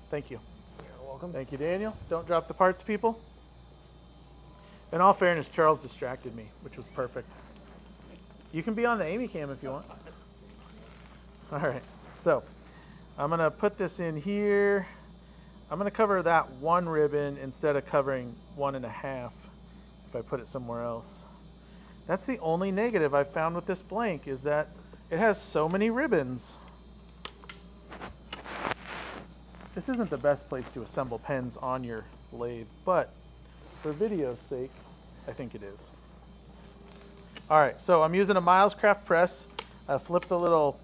Thank you. You're welcome. Thank you, Daniel. Don't drop the parts, people. In all fairness, Charles distracted me, which was perfect. You can be on the Amy cam if you want. All right, so I'm gonna put this in here. I'm gonna cover that one ribbon instead of covering 1.5 if I put it somewhere else. That's the only negative I've found with this blank, is that it has so many ribbons. This isn't the best place to assemble pens on your lathe, but for video's sake, I think it is. All right, so I'm using a Miles Craft press. I flip the little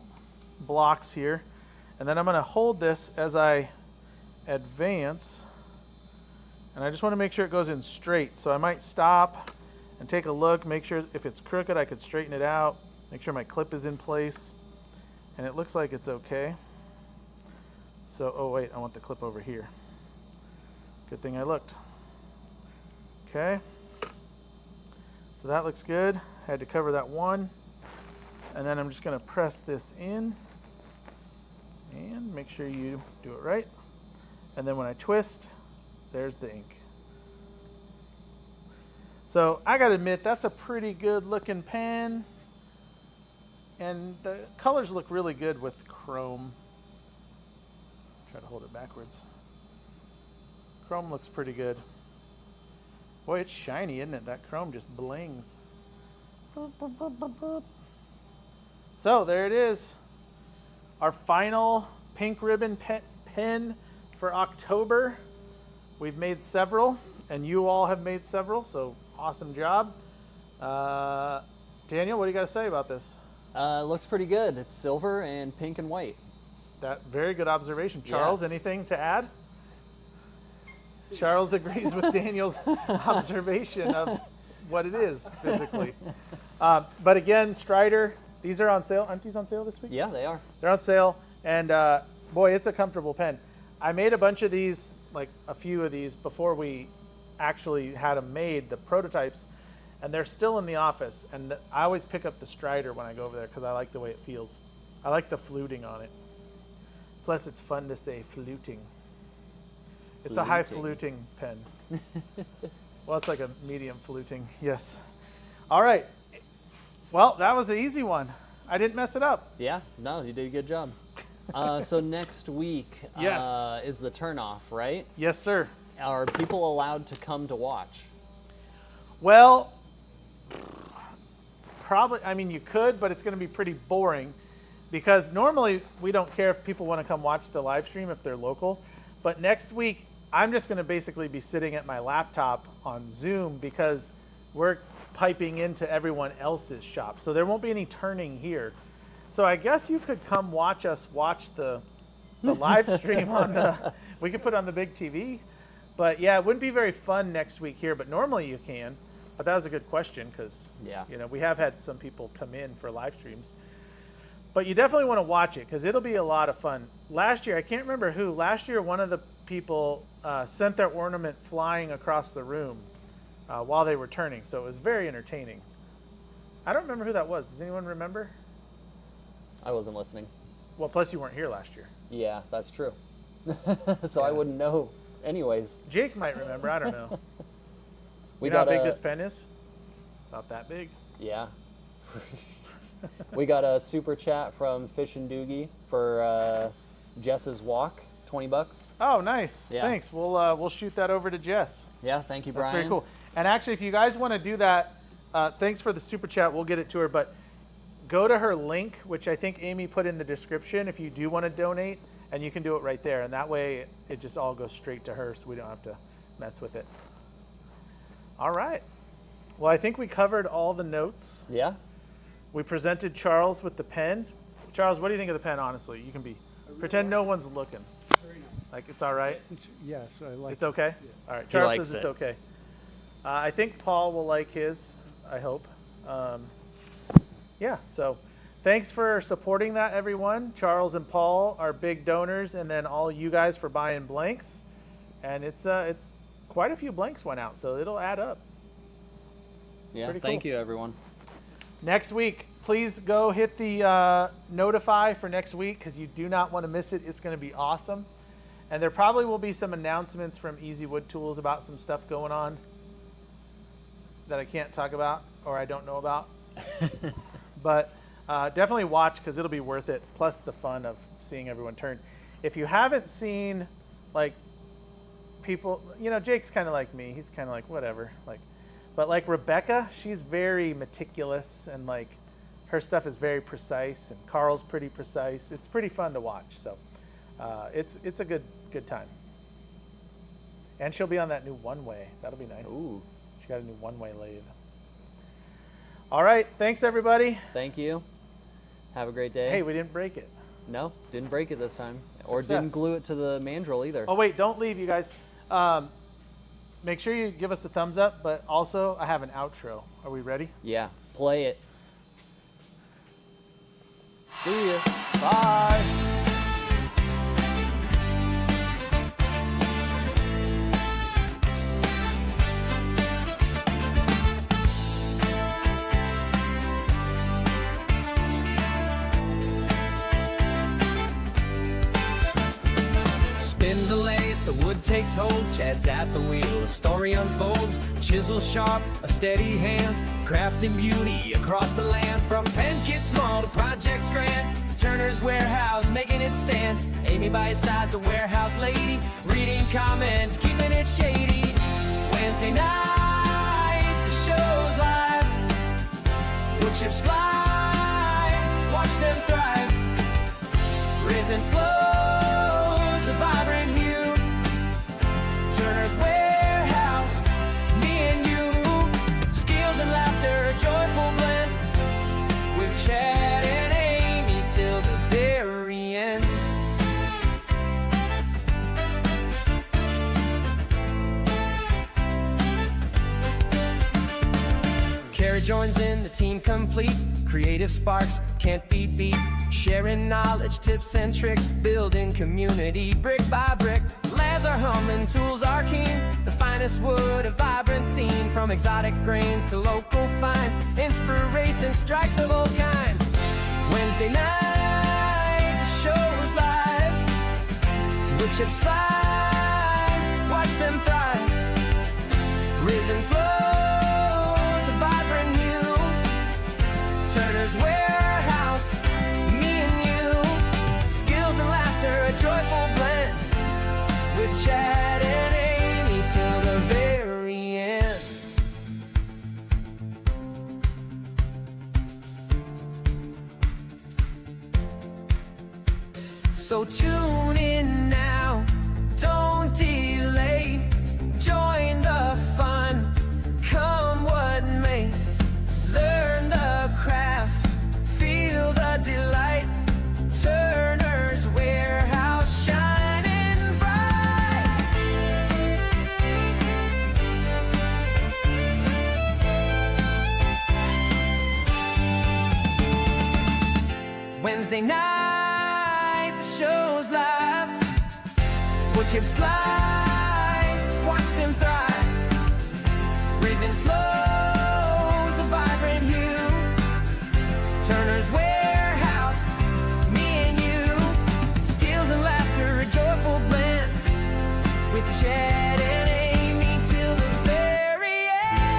blocks here, and then I'm going to hold this as I advance, and I just want to make sure it goes in straight. So I might stop and take a look, make sure if it's crooked I could straighten it out, make sure my clip is in place, and it looks like it's okay. So, oh wait, I want the clip over here. Good thing I looked. Okay. So that looks good. Had to cover that one. And then I'm just going to press this in and make sure you do it right. And then when I twist, there's the ink. So I got to admit, that's a pretty good looking pen. And the colors look really good with chrome. Try to hold it backwards. Chrome looks pretty good. Boy, it's shiny, isn't it? That chrome just blings. So there it is. Our final pink ribbon pen for October. We've made several, and you all have made several, so awesome job. Daniel, what do you got to say about this? Looks pretty good. It's silver and pink and white. That very good observation. Charles, Yes. anything to add? Charles agrees with Daniel's observation of what it is physically. But again, Strider, these are on sale. Aren't these on sale this week? Yeah, they are. They're on sale, and boy, it's a comfortable pen. I made a bunch of these, like a few of these, before we actually had them made, the prototypes, and they're still in the office. And I always pick up the Strider when I go over there because I like the way it feels. I like the fluting on it. Plus, it's fun to say fluting. It's a high fluting pen. Well, it's like a medium fluting, yes. All right. Well, that was an easy one. I didn't mess it up. Yeah, no, you did a good job. So next week Yes. is the turnoff, right? Yes, sir. Are people allowed to come to watch? Well, probably, I mean, you could, but it's going to be pretty boring because normally we don't care if people want to come watch the live stream if they're local. But next week, I'm just going to basically be sitting at my laptop on Zoom because we're piping into everyone else's shop. So there won't be any turning here. So I guess you could come watch us watch the live stream on the, we could put it on the big TV. But yeah, it wouldn't be very fun next week here, but normally you can. But that was a good question because, Yeah. you know, we have had some people come in for live streams. But you definitely want to watch it because it'll be a lot of fun. Last year, I can't remember who, last year one of the people sent their ornament flying across the room while they were turning. So it was very entertaining. I don't remember who that was. Does anyone remember? I wasn't listening. Well, plus you weren't here last year. Yeah, that's true. So I wouldn't know anyways. Jake might remember. I don't know. We You know how got big a, this pen is? About that big. Yeah. We got a super chat from Fish and Doogie for Jess's walk, $20. Oh, nice. Yeah. Thanks. We'll shoot that over to Jess. Yeah, thank you, That's Brian. very cool. And actually, if you guys want to do that, thanks for the super chat. We'll get it to her. But go to her link, which I think Amy put in the description if you do want to donate, and you can do it right there. And that way, it just all goes straight to her, so we don't have to mess with it. All right. Well, I think we covered all the notes. Yeah. We presented Charles with the pen. Charles, what do you think of the pen, honestly? You can pretend no one's looking. Very nice. Like, it's all right? Yes, I like It's okay? it. Yes. All right. Charles likes says it's it. okay. I think Paul will like his, I hope. Yeah, so thanks for supporting that, everyone. Charles and Paul are big donors, and then all you guys for buying blanks. And it's quite a few blanks went out, so it'll add up. Yeah, Pretty thank cool. you, everyone. Next week, please go hit the notify for next week because you do not want to miss it. It's going to be awesome. And there probably will be some announcements from Easy Wood Tools about some stuff going on that I can't talk about or I don't know about. But definitely watch because it'll be worth it. Plus the fun of seeing everyone turn. If you haven't seen, like, people, you know, Jake's kind of like me. He's kind of like, whatever. But like Rebecca, she's very meticulous and like her stuff is very precise, and Carl's pretty precise. It's pretty fun to watch. So it's a good time. And she'll be on that new one-way. That'll be nice. Ooh, She got a new one-way lathe. All right. Thanks, everybody. thank you. Have a great day. Hey, we didn't break it. No, didn't break it this time. Or Success. didn't glue it to the mandrel either. Oh, wait. Don't leave, you guys. Make sure you give us a thumbs up, but also I have an outro. Are we ready? Yeah, play it. See ya. Bye. Wood takes hold, Chad's at the wheel. A story unfolds, chisel sharp, a steady hand, crafting beauty across the land. From pen kit small to projects grand, Turner's warehouse making it stand. Amy by his side, the warehouse lady, reading comments, keeping it shady. Wednesday night, the show's live. Wood chips fly, watch them thrive. Risen flows, a vibrant hue. Turner's warehouse, me and you. Skills and laughter, a joyful blend. With Chad and Amy till the very end. Carrie joins in, the team complete. Creative sparks can't be beat. Sharing knowledge, tips and tricks, building community brick by brick. Lads are humming, tools are keen. The finest wood, a vibrant scene. From exotic grains to local finds, inspiration strikes of all kinds. Wednesday night, the show's live. Wood chips fly, watch them thrive. Risen flows, a vibrant hue. Turner's warehouse, me and you. Skills and laughter, a joyful blend. With Chad and Amy till the very end. So tune in now, don't delay. Join the fun, come what may. Learn the craft, feel the delight. Turner's warehouse shining bright. Wednesday night, the show's live. Wood chips fly, watch them thrive. Raising flows, a vibrant hue. Turner's warehouse, me and you. Skills and laughter, a joyful blend. With Chad and Amy till the very end.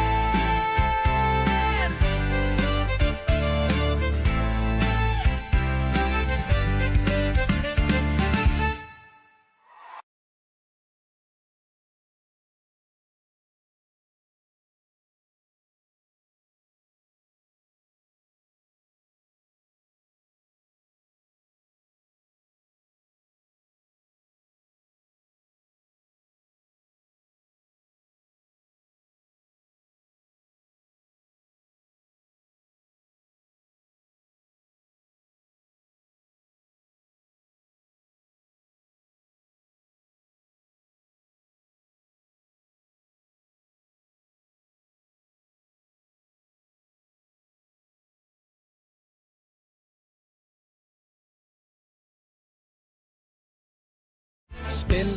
Spin